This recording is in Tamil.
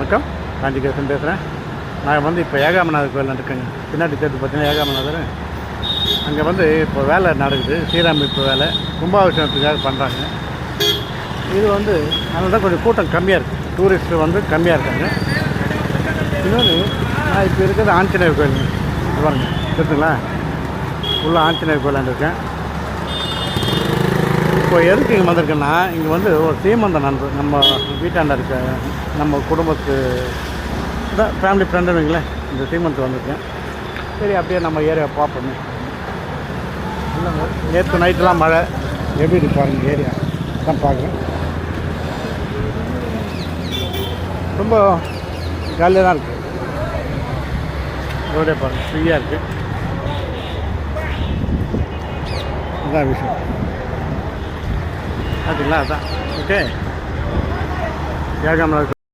வணக்கம், காஞ்சிகேசன் பேசுகிறேன். நான் வந்து இப்போ ஏகாமநாதர் கோயில் இருக்கேங்க. பின்னாடி தேர்தல் பார்த்தீங்கன்னா ஏகாமநாதர். அங்கே வந்து இப்போ வேலை நடக்குது, சீரமைப்பு வேலை, கும்பாபிஷேகத்துக்காக பண்ணுறாங்க. இது வந்து அதனால தான் கொஞ்சம் கூட்டம் கம்மியாக இருக்குது, டூரிஸ்ட்டு வந்து கம்மியாக இருக்காங்க. இன்னொன்று, நான் இப்போ இருக்கிறது ஆஞ்சநேயர் கோயிலுங்க. பாருங்க தெரியுதுங்களா, உள்ள ஆஞ்சநேயர் கோயிலாண்டு இருக்கேன். இப்போ எதுக்கு இங்கே வந்திருக்கேன்னா, இங்கே வந்து ஒரு சீமந்தம் நண்பர் நம்ம வீட்டாண்ட இருக்க நம்ம குடும்பத்து தான் ஃபேமிலி ஃப்ரெண்டுங்களேன், இந்த சீமந்தம் வந்திருக்கேன். சரி அப்படியே நம்ம ஏரியா பார்ப்போமே. இல்லைங்க, நேற்று நைட்டெலாம் மழை, எப்படி இருக்கு பாருங்கள் ஏரியா தான் பார்க்குறேன். ரொம்ப ஜாலியாக தான் இருக்குது, ரோடே பாருங்கள் ஃப்ரீயாக இருக்குது. அதுதான் விஷயம் பார்த்தீங்களா, அதான் ஓகே. ஏகாமநாதர்